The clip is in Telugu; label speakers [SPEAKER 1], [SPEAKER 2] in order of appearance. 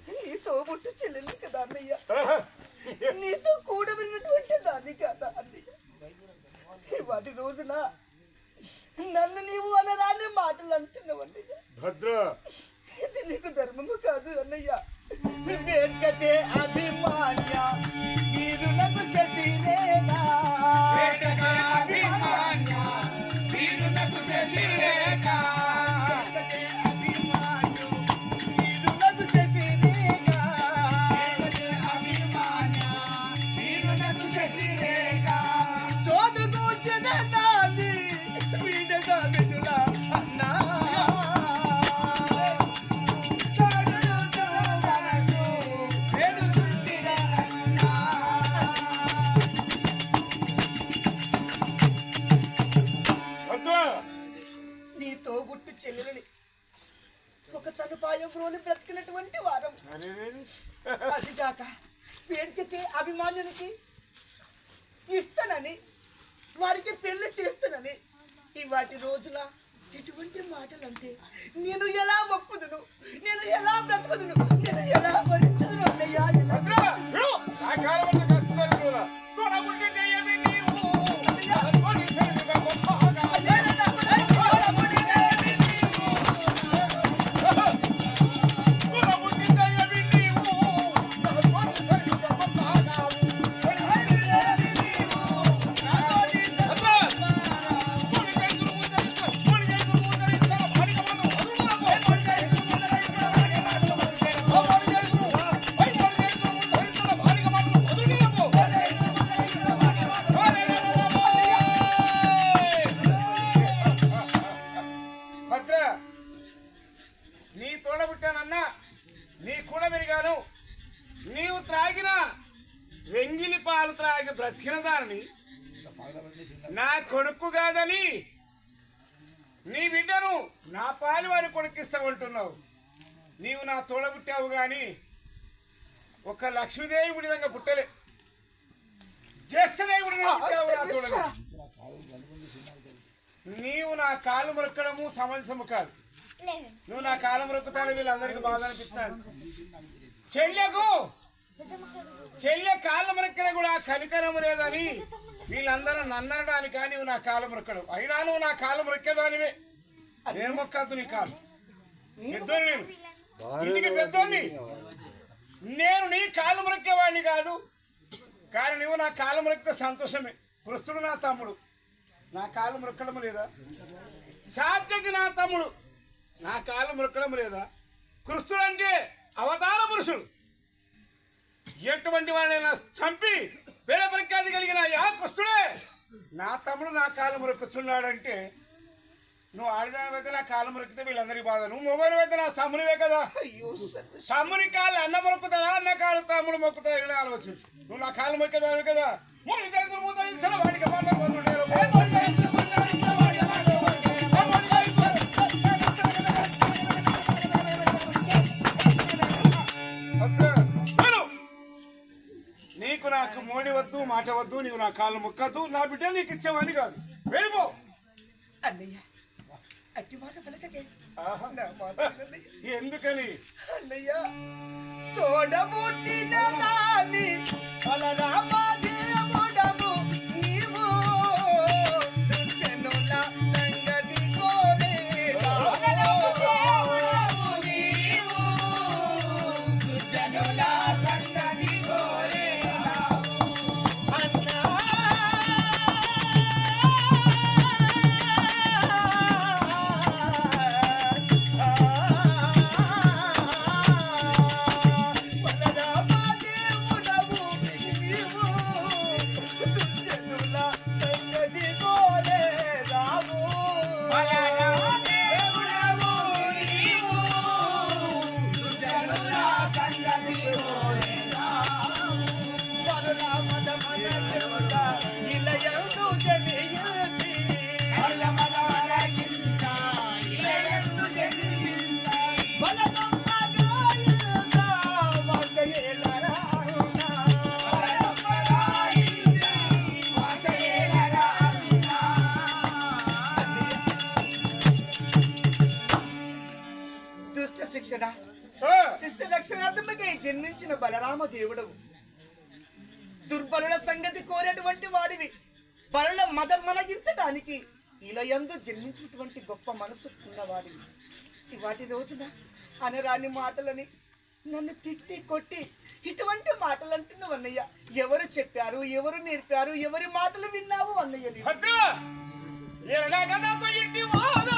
[SPEAKER 1] నీతో పుట్టు చెల్లింది కదా అన్నయ్య, నీతో కూడబడినటువంటి దాన్ని కదా అన్నయ్య. వాటి రోజున నన్ను నీవు అనరాని మాటలు అంటున్నావు అన్నయ్య.
[SPEAKER 2] భద్ర,
[SPEAKER 1] ఇది నీకు ధర్మము కాదు అన్నయ్య. వేడుకచే అభిమాన్య వీరులకు శశిరేఖ, వేడుకచే అభిమాన్య వీరులకు శశిరేఖ, వేడుకచే అభిమాన్యు వీరులకు శశిరేఖ, వేడుకచే అభిమాన్య వీరులకు శశిరేఖ, చోదుకు చెదతాది వీడగా విడుల అన్నా. నీతో గుట్టు చెల్లెలని ఒక సదుపాయం రోజు బ్రతికినటువంటి వారం, అదిగాక పేరుకే అభిమానులకి ఇస్తానని వారికి పెళ్లి చేస్తానని ఇవాటి రోజున ఇటువంటి మాటలంటే నేను ఎలా ఒప్పుదును, నేను ఎలా బ్రతుకుదును, నేను ఎలా భరించదును అన్నయ్య.
[SPEAKER 2] నీ తోడబుట్టానన్నా, నీ కూడా పెరిగాను. నీవు త్రాగిన వెంగిలి పాలు త్రాగి బ్రతికిన దానిని నా కొడుకు కాదని నీ బిడ్డను నా పాలు వారి కొడుకిస్తామంటున్నావు. నీవు నా తోడబుట్టావు గాని ఒక లక్ష్మీదేవి విధంగా పుట్టలే, జ్యేష్ఠదేవుడి నీవు నా కాలు మొక్కడము సమంజసము కాదు. నువ్వు నా కాలం మొక్కుతాను, వీళ్ళందరికీ బాధ అనిపిస్తాను. చెల్లె కాళ్ళ మొక్కలు కూడా కనికరము లేదని వీళ్ళందరూ నన్నడానికి కానీ నువ్వు నా కాలం మొక్కడు. అయినా నువ్వు నా కాలం మొక్కేదానివే, నేను మొక్కద్దు నీ కాలు. పెద్దోని నేను, ఇంటికి పెద్దోని నేను, నీ కాలు మొక్కేవాడిని కాదు. కానీ నువ్వు నా కాలు మొక్కితే సంతోషమే. కృష్ణుడు నా తమ్ముడు, నా కాలు మొక్కడం లేదా? సాధ్యకి నా తమ్ముడు, నా కాలు మొక్కడం లేదా? కృష్ణుడు అంటే అవతార పురుషుడు. ఎటువంటి వాడినైనా చంపి వేరే ప్రఖ్యాతి కలిగిన కృష్ణుడే నా తమ్ముడు నా కాలు మొక్కుతున్నాడంటే, నువ్వు ఆడదానివైతే నా కాలు మొక్కితే వీళ్ళందరికీ బాధ. నువ్వు మొబైల్ అయితే నా తమ్మునివే కదా. తమ్ముని కాళ్ళు అన్న మొక్కుతాడా, అన్న కాళ్ళు తమ్ముడు మొక్కుతాడా ఇలా ఆలోచించు. నువ్వు నా కాలు మొక్కేదానివి కదా. వాడికి నీకు నాకు మోడి వద్దు, మాట వద్దు, నీవు నా కాళ్ళు మొక్కద్దు. నా బిడ్డ నీకు ఇచ్చామని కాదు, వెళ్ళిపో.
[SPEAKER 1] అన్నయ్య అట్టి మాట పలకకే.
[SPEAKER 2] ఎందుకని
[SPEAKER 1] అన్నయ్య తోడబుట్టిన దాని బలరామదేవుడము నీవు, దుర్జనుల సంగతి కోరేదా నీవు, దుర్జనుల సంగతి కోరేదా అన్నా. రక్షణ
[SPEAKER 2] ఆ,
[SPEAKER 1] శిష్ట రక్షణార్థమకై జన్మించిన బలరామ దేవుడవు. దుర్బలుల సంగతి కోరేటువంటి వాడివి. బలుల మదం మనగించడానికి ఇలయందు జన్మించినటువంటి గొప్ప మనసు ఉన్నవాడివి. ఇవాటి రోజున అనరాని మాటలని నన్ను తిట్టి కొట్టి ఇటువంటి మాటలు అంటున్నావు అన్నయ్య. ఎవరు చెప్పారు, ఎవరు నేర్పారు, ఎవరి మాటలు విన్నావు అన్నయ్య నీవు?
[SPEAKER 2] భద్ర ఎలాగ నాతో ఇంటి వాద